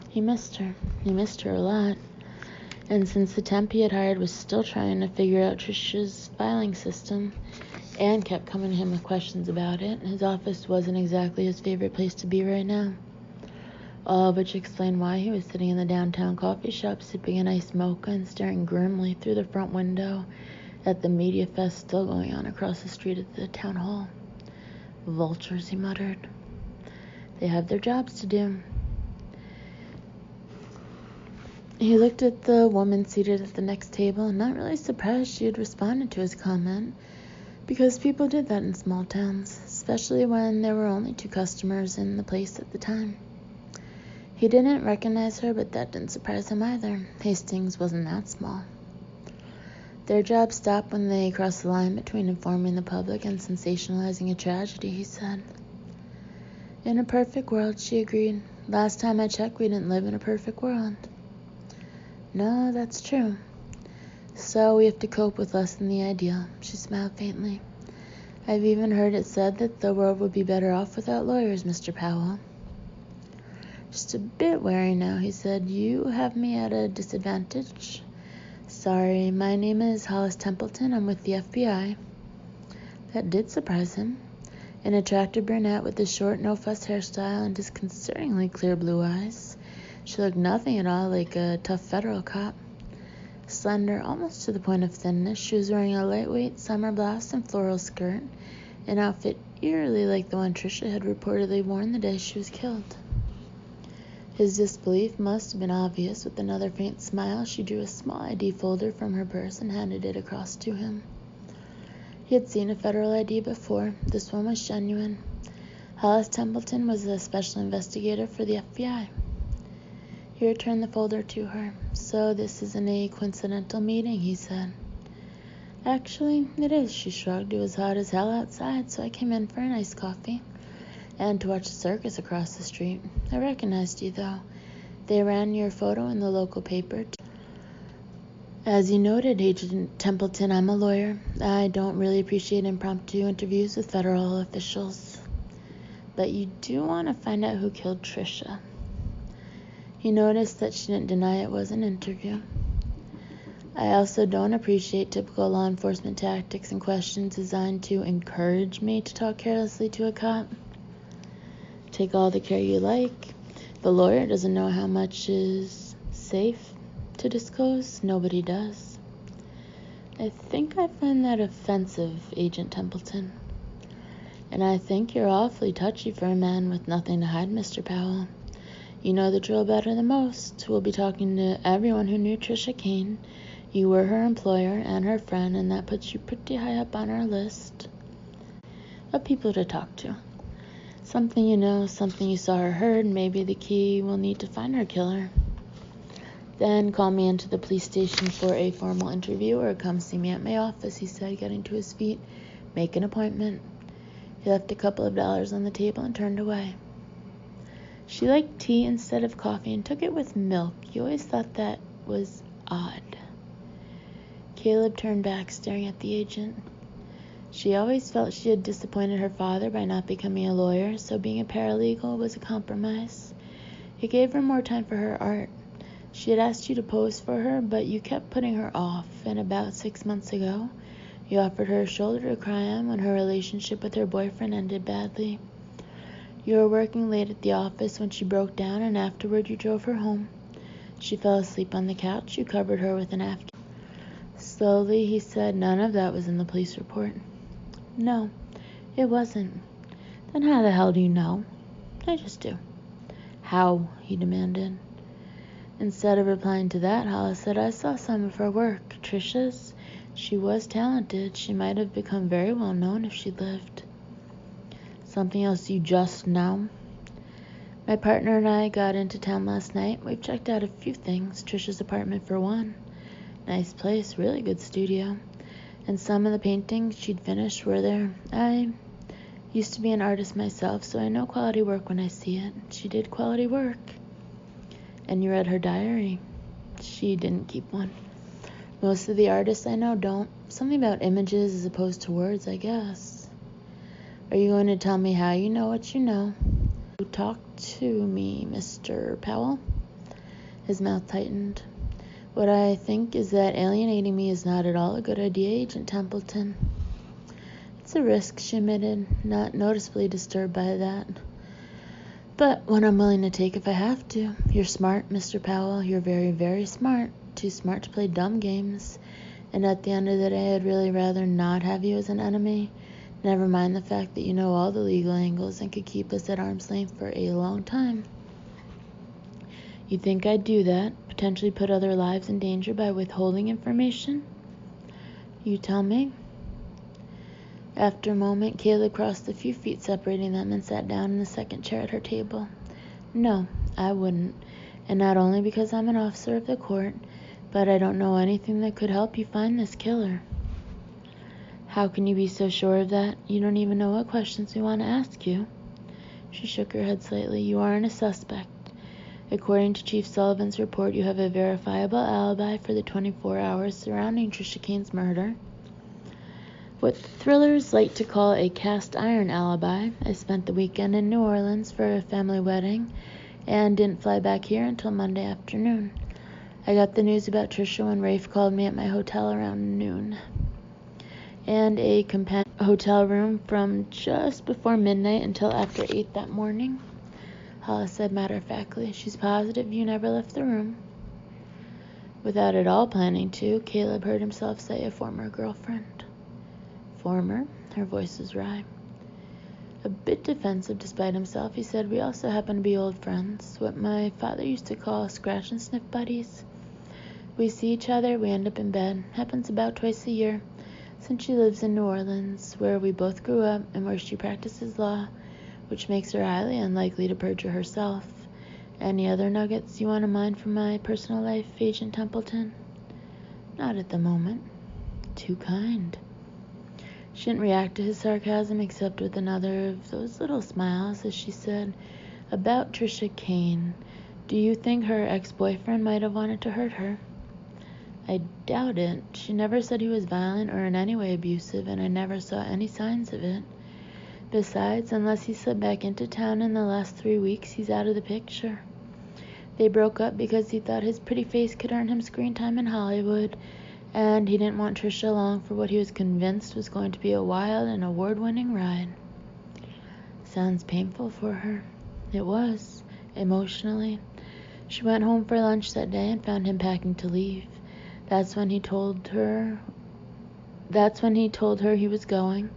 S1: He missed her. He missed her a lot. And since the temp he had hired was still trying to figure out Trish's filing system and kept coming to him with questions about it, his office wasn't exactly his favorite place to be right now. All of which explained why he was sitting in the downtown coffee shop sipping an iced mocha and staring grimly through the front window at the media fest still going on across the street at the town hall. Vultures, he muttered. They have their jobs to do. He looked at the woman seated at the next table, not really surprised she had responded to his comment, because people did that in small towns, especially when there were only 2 customers in the place at the time. He didn't recognize her, but that didn't surprise him either. Hastings wasn't that small. Their job stopped when they crossed the line between informing the public and sensationalizing a tragedy, he said. In a perfect world, she agreed. Last time I checked, we didn't live in a perfect world. No, that's true. So we have to cope with less than the ideal. She smiled faintly. I've even heard it said that the world would be better off without lawyers, Mr. Powell. Just a bit wary now, he said. You have me at a disadvantage. Sorry, my name is Hollis Templeton. I'm with the FBI. That did surprise him. An attractive brunette with a short, no-fuss hairstyle and disconcertingly clear blue eyes. She looked nothing at all like a tough federal cop. Slender, almost to the point of thinness, she was wearing a lightweight summer blouse and floral skirt, an outfit eerily like the one Tricia had reportedly worn the day she was killed. His disbelief must have been obvious. With another faint smile, she drew a small ID folder from her purse and handed it across to him. He had seen a federal ID before. This one was genuine. Hollis Templeton was a special investigator for the FBI. He returned the folder to her. So this isn't a coincidental meeting, he said. Actually, it is, she shrugged. It was hot as hell outside, so I came in for an iced coffee. And to watch the circus across the street. I recognized you, though. They ran your photo in the local paper. As you noted, Agent Templeton, I'm a lawyer. I don't really appreciate impromptu interviews with federal officials. But you do want to find out who killed Tricia. He noticed that she didn't deny it was an interview. I also don't appreciate typical law enforcement tactics and questions designed to encourage me to talk carelessly to a cop. Take all the care you like. The lawyer doesn't know how much is safe to disclose. Nobody does. I think I find that offensive, Agent Templeton. And I think you're awfully touchy for a man with nothing to hide, Mr. Powell. You know the drill better than most. We'll be talking to everyone who knew Tricia Kane. You were her employer and her friend, and that puts you pretty high up on our list of people to talk to. Something you know, something you saw or heard, maybe the key we'll need to find our killer. Then call me into the police station for a formal interview, or come see me at my office, he said, getting to his feet. Make an appointment. He left a couple of dollars on the table and turned away. She liked tea instead of coffee and took it with milk. You always thought that was odd. Caleb turned back, staring at the agent. She always felt she had disappointed her father by not becoming a lawyer, so being a paralegal was a compromise. It gave her more time for her art. She had asked you to pose for her, but you kept putting her off, and about 6 months ago, you offered her a shoulder to cry on when her relationship with her boyfriend ended badly. You were working late at the office when she broke down, and afterward you drove her home. She fell asleep on the couch. You covered her with a napkin. Slowly, he said, none of that was in the police report. No, it wasn't. Then how the hell do you know? I just do. How? He demanded. Instead of replying to that, Hollis said, I saw some of her work. Trisha's? She was talented. She might have become very well known if she'd lived. Something else you just know? My partner and I got into town last night. We've checked out a few things. Trisha's apartment for one. Nice place, really good studio. And some of the paintings she'd finished were there. I used to be an artist myself, so I know quality work when I see it. She did quality work. And you read her diary. She didn't keep one. Most of the artists I know don't. Something about images as opposed to words, I guess. Are you going to tell me how you know what you know? Talk to me, Mr. Powell. His mouth tightened. What I think is that alienating me is not at all a good idea, Agent Templeton. It's a risk, she admitted, not noticeably disturbed by that. But one I'm willing to take if I have to. You're smart, Mr. Powell. You're very, very smart. Too smart to play dumb games. And at the end of the day, I'd really rather not have you as an enemy. Never mind the fact that you know all the legal angles and could keep us at arm's length for a long time. You think I'd do that? Potentially put other lives in danger by withholding information? You tell me. After a moment, Caleb crossed the few feet separating them and sat down in the second chair at her table. No, I wouldn't. And not only because I'm an officer of the court, but I don't know anything that could help you find this killer. How can you be so sure of that? You don't even know what questions we want to ask you. She shook her head slightly. You aren't a suspect. According to Chief Sullivan's report, you have a verifiable alibi for the 24 hours surrounding Trisha Kane's murder. What thrillers like to call a cast-iron alibi. I spent the weekend in New Orleans for a family wedding and didn't fly back here until Monday afternoon. I got the news about Trisha when Rafe called me at my hotel around noon. And a companion hotel room from just before midnight until after 8 that morning. Hollis said matter-of-factly. She's positive you never left the room. Without at all planning to, Caleb heard himself say a former girlfriend. Former? Her voice was wry. A bit defensive despite himself, he said, we also happen to be old friends, what my father used to call scratch-and-sniff buddies. We see each other, we end up in bed. Happens about twice a year, since she lives in New Orleans, where we both grew up and where she practices law, which makes her highly unlikely to perjure herself. Any other nuggets you want to mine from my personal life, Agent Templeton? Not at the moment. Too kind. She didn't react to his sarcasm except with another of those little smiles as she said, about Trisha Kane, do you think her ex-boyfriend might have wanted to hurt her? I doubt it. She never said he was violent or in any way abusive, and I never saw any signs of it. Besides, unless he slipped back into town in the last 3 weeks, he's out of the picture. They broke up because he thought his pretty face could earn him screen time in Hollywood, and he didn't want Trisha along for what he was convinced was going to be a wild and award-winning ride. Sounds painful for her. It was, emotionally. She went home for lunch that day and found him packing to leave. That's when he told her he was going.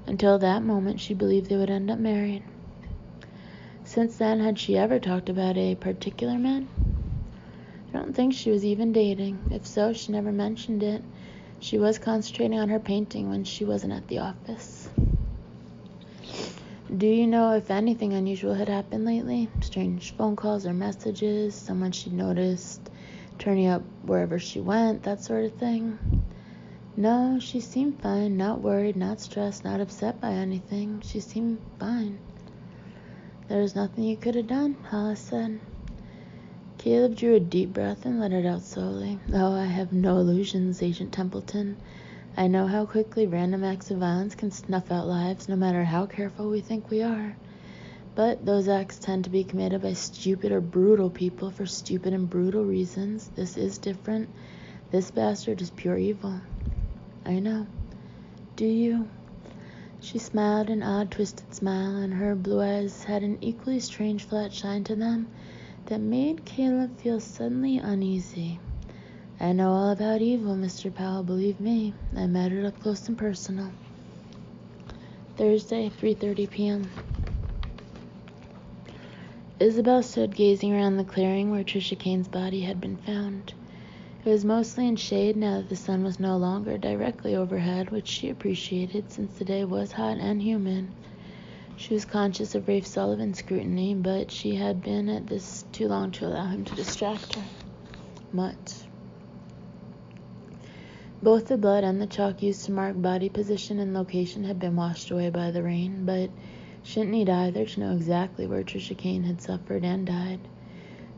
S1: Until that moment, she believed they would end up married. Since then, had she ever talked about a particular man? I don't think she was even dating. If so, she never mentioned it. She was concentrating on her painting when she wasn't at the office. Do you know if anything unusual had happened lately? Strange phone calls or messages, someone she'd noticed turning up wherever she went, that sort of thing? No, she seemed fine, not worried, not stressed, not upset by anything. She seemed fine. There was nothing you could have done, Hollis said. Caleb drew a deep breath and let it out slowly. Oh, I have no illusions, Agent Templeton. I know how quickly random acts of violence can snuff out lives, no matter how careful we think we are. But those acts tend to be committed by stupid or brutal people for stupid and brutal reasons. This is different. This bastard is pure evil. I know. Do you? She smiled an odd, twisted smile, and her blue eyes had an equally strange flat shine to them that made Caleb feel suddenly uneasy. I know all about evil, Mr. Powell, believe me. I met it up close and personal. Thursday, 3:30 p.m. Isabel stood gazing around the clearing where Trisha Kane's body had been found. It was mostly in shade now that the sun was no longer directly overhead, which she appreciated since the day was hot and humid. She was conscious of Rafe Sullivan's scrutiny, but she had been at this too long to allow him to distract her. Much. Both the blood and the chalk used to mark body position and location had been washed away by the rain, but she didn't need either to know exactly where Trisha Kane had suffered and died.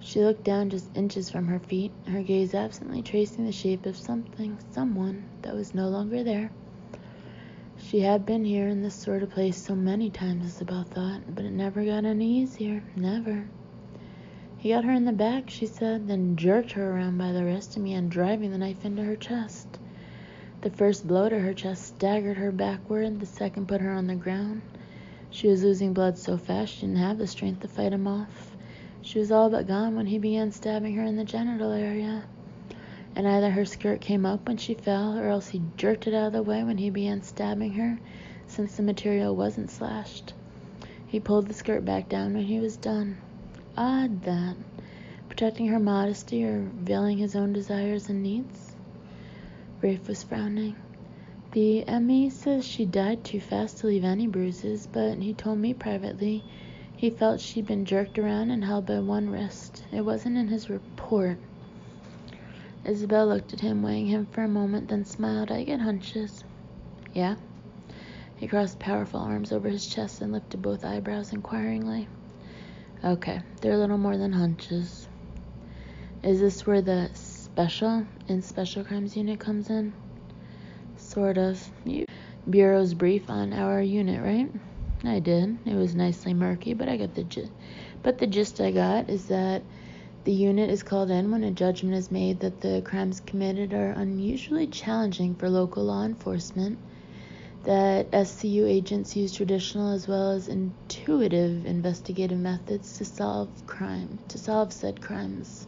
S1: She looked down just inches from her feet, her gaze absently tracing the shape of someone that was no longer there. She had been here in this sort of place so many times, Isabel thought, but it never got any easier, never. He got her in the back, she said, then jerked her around by the wrist and began driving the knife into her chest. The first blow to her chest staggered her backward, the second put her on the ground. She was losing blood so fast she didn't have the strength to fight him off. She was all but gone when he began stabbing her in the genital area. And either her skirt came up when she fell, or else he jerked it out of the way when he began stabbing her, since the material wasn't slashed. He pulled the skirt back down when he was done. Odd, that. Protecting her modesty or veiling his own desires and needs? Rafe was frowning. The ME says she died too fast to leave any bruises, but he told me privately he felt she'd been jerked around and held by one wrist. It wasn't in his report. Isabel looked at him, weighing him for a moment, then smiled. I get hunches. Yeah? He crossed powerful arms over his chest and lifted both eyebrows inquiringly. Okay, they're a little more than hunches. Is this where the Special Crimes Unit comes in? Sort of. Bureau's brief on our unit, right? I did. It was nicely murky, but I got the gist. But the gist I got is that the unit is called in when a judgment is made that the crimes committed are unusually challenging for local law enforcement, that SCU agents use traditional as well as intuitive investigative methods to solve said crimes.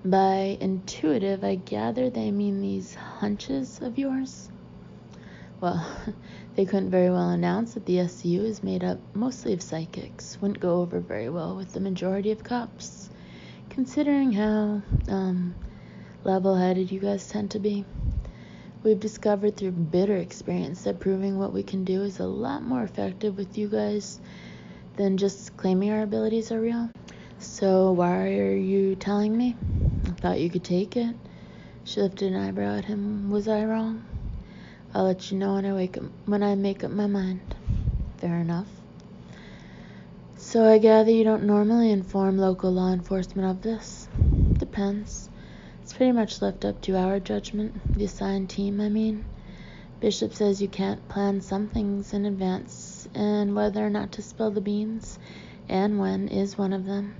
S1: By intuitive, I gather they mean these hunches of yours? Well, they couldn't very well announce that the SCU is made up mostly of psychics. Wouldn't go over very well with the majority of cops, considering how, level-headed you guys tend to be. We've discovered through bitter experience that proving what we can do is a lot more effective with you guys than just claiming our abilities are real. So why are you telling me? I thought you could take it. She lifted an eyebrow at him. Was I wrong? I'll let you know when I make up my mind. Fair enough. So I gather you don't normally inform local law enforcement of this? Depends. It's pretty much left up to our judgment, the assigned team, I mean. Bishop says you can't plan some things in advance, and whether or not to spill the beans, and when, is one of them.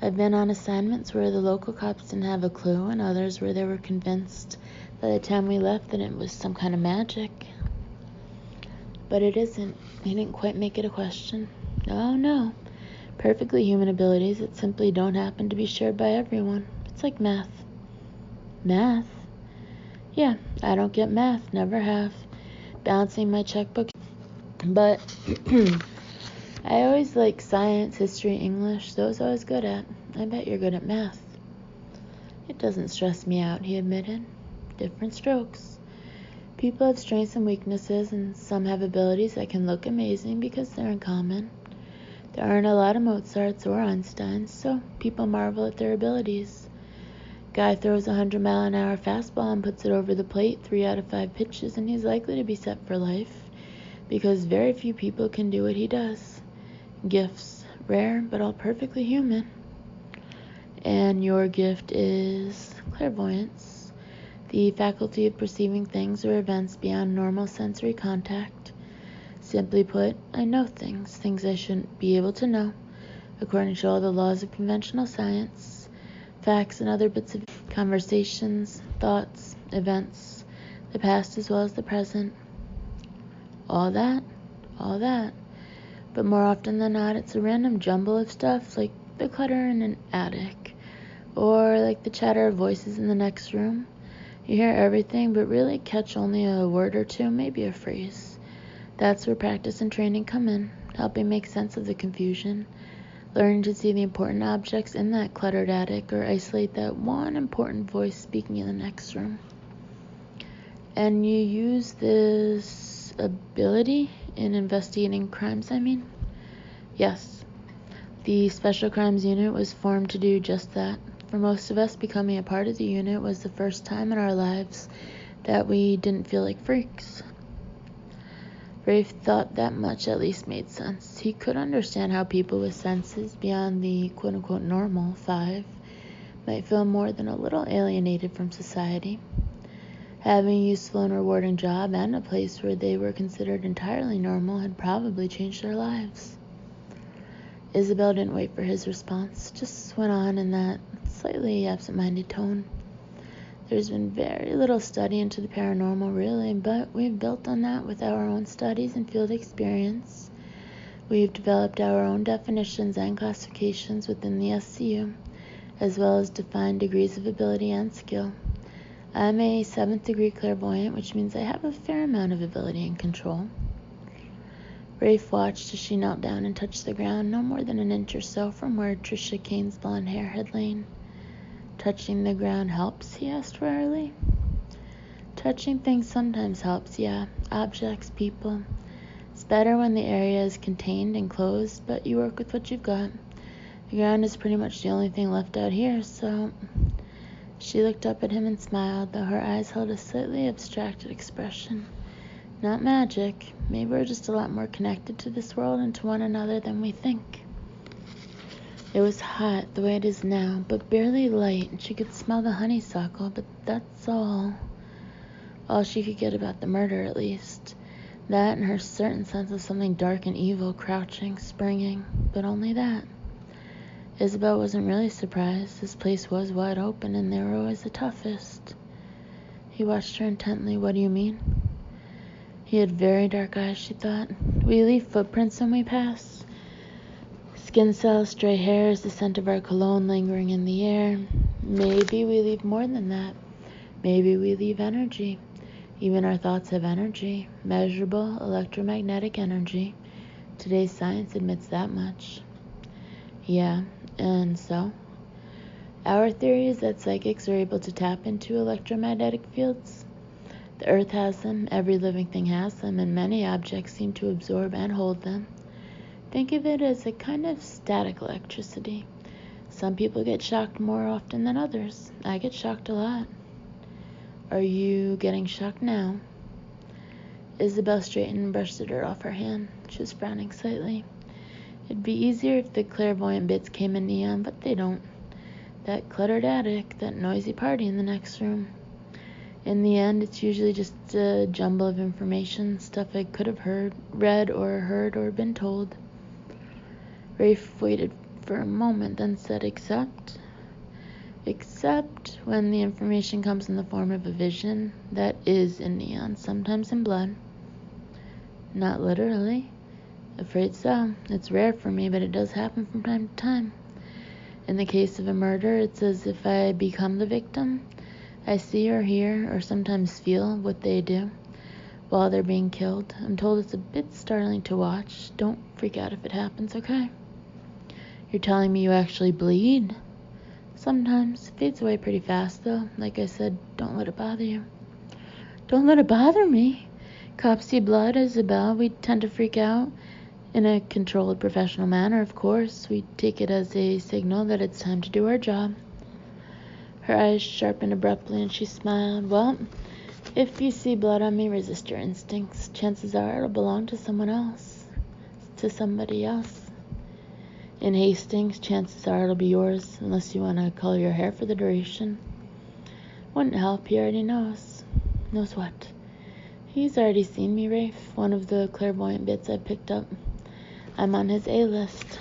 S1: I've been on assignments where the local cops didn't have a clue, and others where they were convinced by the time we left that it was some kind of magic. But it isn't. He didn't quite make it a question. Oh, no. Perfectly human abilities that simply don't happen to be shared by everyone. It's like math. Math? Yeah, I don't get math. Never have. Balancing my checkbook. But I always like science, history, English. Those I was good at. I bet you're good at math. It doesn't stress me out, he admitted. Different strokes. People have strengths and weaknesses, and some have abilities that can look amazing because they're uncommon. There aren't a lot of Mozarts or Einsteins, so people marvel at their abilities. Guy throws a 100-mile-an-hour fastball and puts it over the plate 3 out of 5 pitches, and he's likely to be set for life because very few people can do what he does. Gifts, rare but all perfectly human. And your gift is clairvoyance, the faculty of perceiving things or events beyond normal sensory contact. Simply put, I know things I shouldn't be able to know, according to all the laws of conventional science, facts and other bits of conversations, thoughts, events, the past as well as the present. All that. But more often than not, it's a random jumble of stuff, like the clutter in an attic, or like the chatter of voices in the next room. You hear everything, but really catch only a word or two, maybe a phrase. That's where practice and training come in, helping make sense of the confusion, learning to see the important objects in that cluttered attic or isolate that one important voice speaking in the next room. And you use this ability in investigating crimes, Yes. The Special Crimes Unit was formed to do just that. For most of us, becoming a part of the unit was the first time in our lives that we didn't feel like freaks. Rafe thought that much at least made sense. He could understand how people with senses beyond the quote-unquote normal 5 might feel more than a little alienated from society. Having a useful and rewarding job and a place where they were considered entirely normal had probably changed their lives. Isabel didn't wait for his response, just went on in that slightly absent-minded tone. There's been very little study into the paranormal, really, but we've built on that with our own studies and field experience. We've developed our own definitions and classifications within the SCU, as well as defined degrees of ability and skill. I'm a 7th degree clairvoyant, which means I have a fair amount of ability and control. Rafe watched as she knelt down and touched the ground, no more than an inch or so from where Tricia Kane's blonde hair had lain. Touching the ground helps, he asked warily. Touching things sometimes helps, yeah. Objects, people. It's better when the area is contained and closed, but you work with what you've got. The ground is pretty much the only thing left out here, so... She looked up at him and smiled, though her eyes held a slightly abstracted expression. Not magic. Maybe we're just a lot more connected to this world and to one another than we think. It was hot, the way it is now, but barely light, and she could smell the honeysuckle, but that's all. All she could get about the murder, at least. That and her certain sense of something dark and evil crouching, springing, but only that. Isabel wasn't really surprised. This place was wide open, and they were always the toughest. He watched her intently. What do you mean? He had very dark eyes, she thought. We leave footprints when we pass. Skin cells, stray hairs, the scent of our cologne lingering in the air. Maybe we leave more than that. Maybe we leave energy. Even our thoughts have energy. Measurable electromagnetic energy. Today's science admits that much. Yeah, and so? Our theory is that psychics are able to tap into electromagnetic fields. The earth has them, every living thing has them, and many objects seem to absorb and hold them. Think of it as a kind of static electricity. Some people get shocked more often than others. I get shocked a lot. Are you getting shocked now? Isabel straightened and brushed the dirt off her hand. She was frowning slightly. It'd be easier if the clairvoyant bits came in neon, but they don't. That cluttered attic, that noisy party in the next room. In the end, it's usually just a jumble of information, stuff I could have read or been told. Rafe waited for a moment, then said, except when the information comes in the form of a vision that is in neon, sometimes in blood. Not literally. Afraid so. It's rare for me, but it does happen from time to time. In the case of a murder, it's as if I become the victim. I see or hear or sometimes feel what they do while they're being killed. I'm told it's a bit startling to watch. Don't freak out if it happens, okay? You're telling me you actually bleed? Sometimes. Fades away pretty fast, though. Like I said, don't let it bother you. Don't let it bother me. Cops see blood, Isabel. We tend to freak out. In a controlled, professional manner, of course. We take it as a signal that it's time to do our job. Her eyes sharpened abruptly, and she smiled. Well, if you see blood on me, resist your instincts. Chances are it'll belong to someone else. To somebody else. In Hastings, chances are it'll be yours, unless you want to color your hair for the duration. Wouldn't help, he already knows. Knows what? He's already seen me, Rafe. One of the clairvoyant bits I picked up. I'm on his A-list.